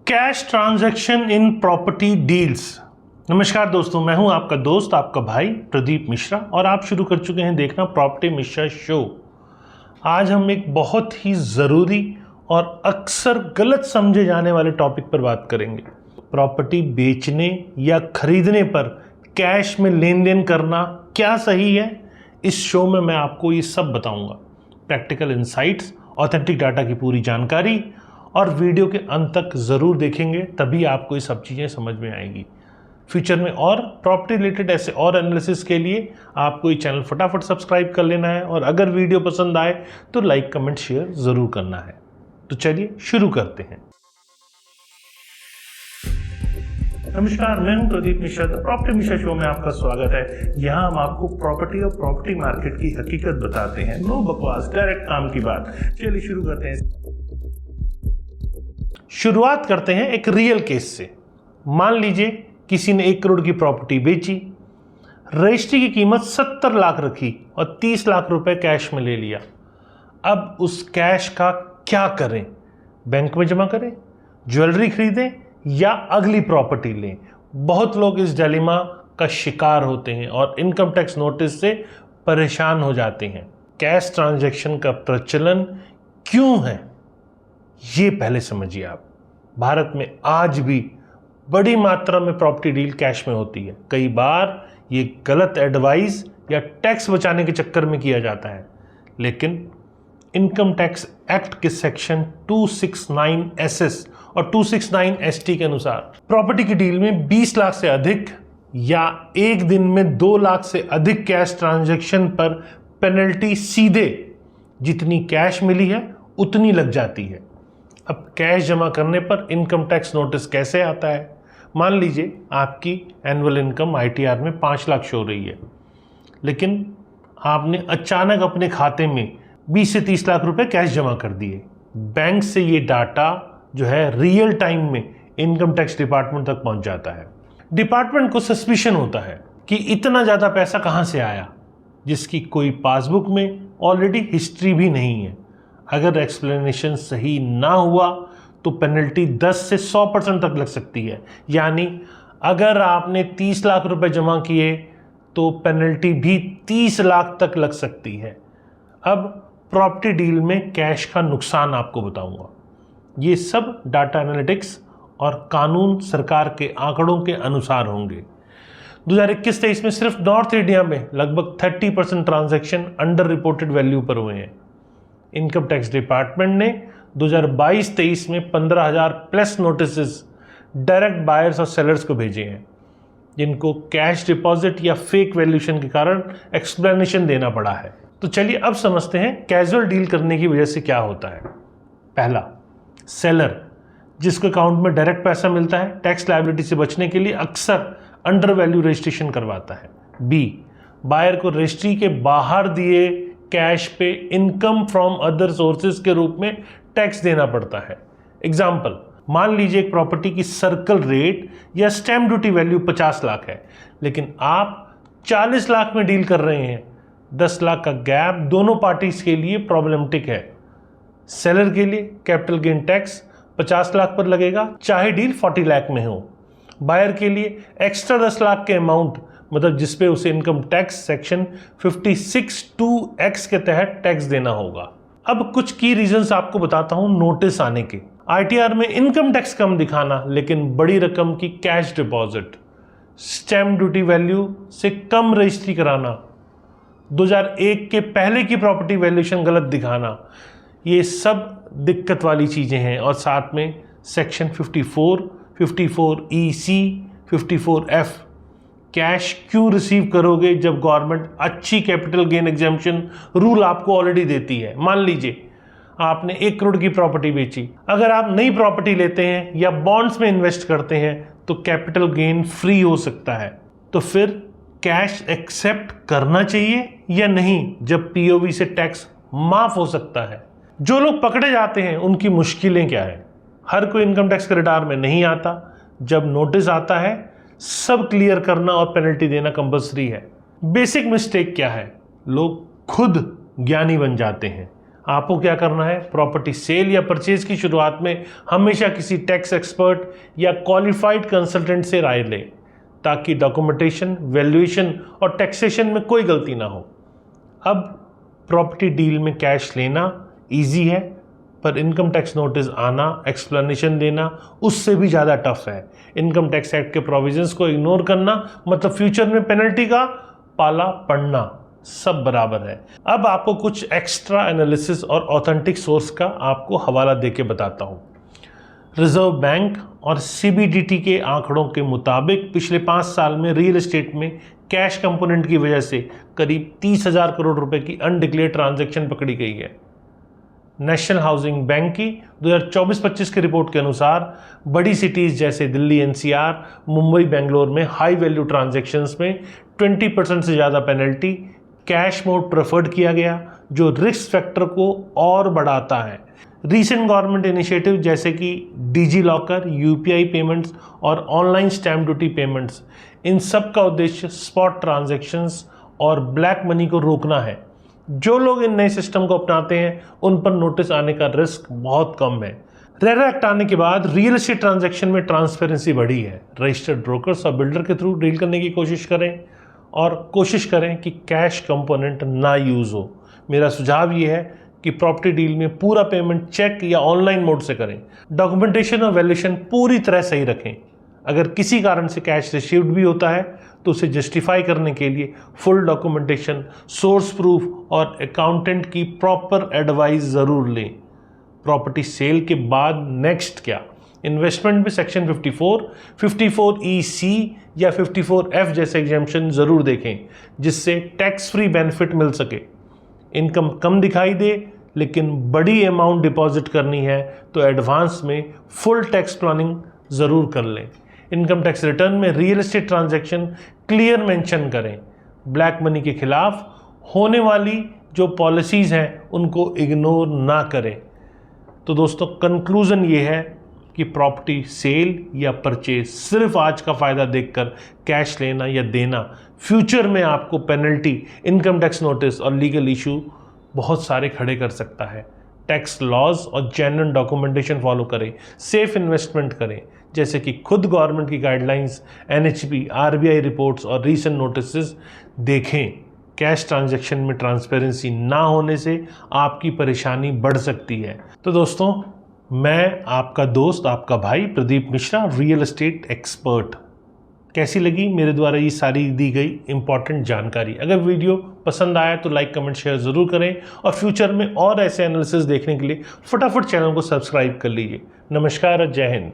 Cash transaction in property deals. नमस्कार दोस्तों, मैं हूं आपका दोस्त, आपका भाई प्रदीप मिश्रा और आप शुरू कर चुके हैं देखना प्रॉपर्टी मिश्रा शो। आज हम एक बहुत ही ज़रूरी और अक्सर गलत समझे जाने वाले टॉपिक पर बात करेंगे। प्रॉपर्टी बेचने या खरीदने पर कैश में लेन देन करना क्या सही है, इस शो में मैं आपको ये सब बताऊंगा। प्रैक्टिकल इंसाइट्स, ऑथेंटिक डाटा की पूरी जानकारी और वीडियो के अंत तक ज़रूर देखेंगे, तभी आपको ये सब चीज़ें समझ में आएंगी। फ्यूचर में और प्रॉपर्टी रिलेटेड ऐसे और एनालिसिस के लिए आपको ये चैनल फटाफट सब्सक्राइब कर लेना है और अगर वीडियो पसंद आए तो लाइक कमेंट शेयर ज़रूर करना है। तो चलिए शुरू करते हैं। नमस्कार, मैं हूं प्रदीप मिश्रा। प्रॉपर्टी मिश्रा शो में आपका स्वागत है। यहाँ हम आपको प्रॉपर्टी और प्रॉपर्टी मार्केट की हकीकत बताते हैं। नो बकवास, डायरेक्ट काम की बात। चलिए शुरू करते हैं। शुरुआत करते हैं एक रियल केस से। मान लीजिए किसी ने 1 करोड़ की प्रॉपर्टी बेची, रजिस्ट्री की कीमत 70 लाख रखी और 30 लाख रुपए कैश में ले लिया। अब उस कैश का क्या करें? बैंक में जमा करें, ज्वेलरी खरीदें या अगली प्रॉपर्टी लें? बहुत लोग इस डिलेमा का शिकार होते हैं और इनकम टैक्स नोटिस से परेशान हो जाते हैं। कैश ट्रांजैक्शन का प्रचलन क्यों है, ये पहले समझिए आप। भारत में आज भी बड़ी मात्रा में प्रॉपर्टी डील कैश में होती है। कई बार ये गलत एडवाइस या टैक्स बचाने के चक्कर में किया जाता है, लेकिन इनकम टैक्स एक्ट के सेक्शन 269 SS और 269 ST के अनुसार प्रॉपर्टी की डील में 20 लाख से अधिक या एक दिन में 2 लाख से अधिक कैश ट्रांजैक्शन पर पेनल्टी सीधे जितनी कैश मिली है उतनी लग जाती है। अब कैश जमा करने पर इनकम टैक्स नोटिस कैसे आता है? मान लीजिए आपकी एनुअल इनकम ITR में 5 लाख शो रही है, लेकिन आपने अचानक अपने खाते में 20 से 30 लाख रुपए कैश जमा कर दिए। बैंक से ये डाटा जो है रियल टाइम में इनकम टैक्स डिपार्टमेंट तक पहुंच जाता है। डिपार्टमेंट को सस्पिशन होता है कि इतना ज़्यादा पैसा कहाँ से आया, जिसकी कोई पासबुक में ऑलरेडी हिस्ट्री भी नहीं है। अगर एक्सप्लेनेशन सही ना हुआ तो पेनल्टी 10 से 100% तक लग सकती है। यानी अगर आपने 30 लाख रुपए जमा किए तो पेनल्टी भी 30 लाख तक लग सकती है। अब प्रॉपर्टी डील में कैश का नुकसान आपको बताऊंगा। ये सब डाटा एनालिटिक्स और कानून सरकार के आंकड़ों के अनुसार होंगे। 2021-23 में सिर्फ नॉर्थ इंडिया में लगभग 30% ट्रांजैक्शन अंडर रिपोर्टेड वैल्यू पर हुए हैं। इनकम टैक्स डिपार्टमेंट ने 2022-23 में 15,000 प्लस नोटिस डायरेक्ट बायर्स और सेलर्स को भेजे हैं, जिनको कैश डिपॉजिट या फेक वैल्यूएशन के कारण एक्सप्लेनेशन देना पड़ा है। तो चलिए अब समझते हैं कैजुअल डील करने की वजह से क्या होता है। पहला, सेलर जिसको अकाउंट में डायरेक्ट पैसा मिलता है, टैक्स लायबिलिटी से बचने के लिए अक्सर अंडर वैल्यू रजिस्ट्रेशन करवाता है। बी, बायर को रजिस्ट्री के बाहर दिए कैश पे इनकम फ्रॉम अदर सोर्सेज के रूप में टैक्स देना पड़ता है। एग्जाम्पल, मान लीजिए एक प्रॉपर्टी की सर्कल रेट या स्टैम्प ड्यूटी वैल्यू 50 लाख है, लेकिन आप 40 लाख में डील कर रहे हैं। 10 लाख का गैप दोनों पार्टीज के लिए प्रॉब्लमेटिक है। सेलर के लिए कैपिटल गेन टैक्स 50 लाख पर लगेगा, चाहे डील 40 लाख में हो। बायर के लिए एक्स्ट्रा 10 लाख के अमाउंट, मतलब जिसपे उसे इनकम टैक्स सेक्शन 56(2)(x के तहत टैक्स देना होगा। अब कुछ की रीजंस आपको बताता हूं नोटिस आने के। ITR में इनकम टैक्स कम दिखाना लेकिन बड़ी रकम की cash deposit, stamp duty value से कम रजिस्ट्री कराना, 2001 के पहले की प्रॉपर्टी वैल्यूएशन गलत दिखाना, ये सब दिक्कत वाली चीजें हैं। और साथ में सेक्शन 54, 54EC, 54F, कैश क्यों रिसीव करोगे जब गवर्नमेंट अच्छी कैपिटल गेन एग्जेम्पशन रूल आपको ऑलरेडी देती है। मान लीजिए आपने 1 करोड़ की प्रॉपर्टी बेची, अगर आप नई प्रॉपर्टी लेते हैं या बॉन्ड्स में इन्वेस्ट करते हैं तो कैपिटल गेन फ्री हो सकता है। तो फिर कैश एक्सेप्ट करना चाहिए या नहीं जब POV से टैक्स माफ हो सकता है? जो लोग पकड़े जाते हैं उनकी मुश्किलें क्या है? हर कोई इनकम टैक्स के रडार में नहीं आता। जब नोटिस आता है सब क्लियर करना और पेनल्टी देना कंपल्सरी है। बेसिक मिस्टेक क्या है? लोग खुद ज्ञानी बन जाते हैं। आपको क्या करना है, प्रॉपर्टी सेल या परचेज की शुरुआत में हमेशा किसी टैक्स एक्सपर्ट या क्वालिफाइड कंसल्टेंट से राय लें ताकि डॉक्यूमेंटेशन, वैल्यूएशन और टैक्सेशन में कोई गलती ना हो। अब प्रॉपर्टी डील में कैश लेना इजी है, पर इनकम टैक्स नोटिस आना, एक्सप्लेनेशन देना उससे भी ज़्यादा टफ है। इनकम टैक्स एक्ट के प्रोविजंस को इग्नोर करना मतलब फ्यूचर में पेनल्टी का पाला पड़ना, सब बराबर है। अब आपको कुछ एक्स्ट्रा एनालिसिस और ऑथेंटिक सोर्स का आपको हवाला देके बताता हूँ। रिजर्व बैंक और सीबीडीटी के आंकड़ों के मुताबिक पिछले 5 साल में रियल एस्टेट में कैश कंपोनेंट की वजह से करीब 30,000 करोड़ रुपए की अनडिक्लेयर्ड ट्रांजैक्शन पकड़ी गई है। नेशनल हाउसिंग बैंक की 2024-25 की रिपोर्ट के अनुसार बड़ी सिटीज जैसे दिल्ली, एनसीआर, मुंबई, बेंगलोर में हाई वैल्यू ट्रांजैक्शंस में 20% से ज़्यादा पेनल्टी कैश मोड प्रेफर्ड किया गया, जो रिस्क फैक्टर को और बढ़ाता है। रीसेंट गवर्नमेंट इनिशिएटिव जैसे कि डिजी लॉकर, यूपीआई पेमेंट्स और ऑनलाइन स्टैम्प ड्यूटी पेमेंट्स, इन सब का उद्देश्य स्पॉट ट्रांजैक्शंस और ब्लैक मनी को रोकना है। जो लोग इन नए सिस्टम को अपनाते हैं उन पर नोटिस आने का रिस्क बहुत कम है। रेरा एक्ट आने के बाद रियल एस्टेट ट्रांजैक्शन में ट्रांसपेरेंसी बढ़ी है। रजिस्टर्ड ब्रोकर्स और बिल्डर के थ्रू डील करने की कोशिश करें और कोशिश करें कि कैश कंपोनेंट ना यूज़ हो। मेरा सुझाव ये है कि प्रॉपर्टी डील में पूरा पेमेंट चेक या ऑनलाइन मोड से करें। डॉक्यूमेंटेशन और वैल्यूएशन पूरी तरह सही रखें। अगर किसी कारण से कैश रिसीव्ड भी होता है तो उसे जस्टिफाई करने के लिए फुल डॉक्यूमेंटेशन, सोर्स प्रूफ और अकाउंटेंट की प्रॉपर एडवाइस ज़रूर लें। प्रॉपर्टी सेल के बाद नेक्स्ट क्या, इन्वेस्टमेंट में सेक्शन 54, 54EC या 54F जैसे एग्जेम्पशन ज़रूर देखें जिससे टैक्स फ्री बेनिफिट मिल सके। इनकम कम दिखाई दे लेकिन बड़ी अमाउंट डिपॉजिट करनी है तो एडवांस में फुल टैक्स प्लानिंग ज़रूर कर लें। इनकम टैक्स रिटर्न में real estate transaction clear mention करें। ब्लैक मनी के खिलाफ होने वाली जो पॉलिसीज़ हैं उनको इग्नोर ना करें। तो दोस्तों कंक्लूज़न ये है कि प्रॉपर्टी सेल या परचेज सिर्फ आज का फ़ायदा देखकर कैश लेना या देना फ्यूचर में आपको पेनल्टी, इनकम टैक्स नोटिस और लीगल इशू बहुत सारे खड़े कर सकता है। टैक्स लॉज और जेन्युइन डॉक्यूमेंटेशन फॉलो करें, सेफ इन्वेस्टमेंट करें जैसे कि खुद गवर्नमेंट की गाइडलाइंस, एनएचबी, आरबीआई रिपोर्ट्स और रीसेंट नोटिस देखें। कैश ट्रांजैक्शन में ट्रांसपेरेंसी ना होने से आपकी परेशानी बढ़ सकती है। तो दोस्तों, मैं आपका दोस्त, आपका भाई Pradeep Mishra, real estate expert. कैसी लगी मेरे द्वारा ये सारी दी गई इंपॉर्टेंट जानकारी? अगर वीडियो पसंद आया तो लाइक, कमेंट, शेयर ज़रूर करें और फ्यूचर में और ऐसे एनालिसिस देखने के लिए फटाफट चैनल को सब्सक्राइब कर लीजिए। नमस्कार और जय हिंद।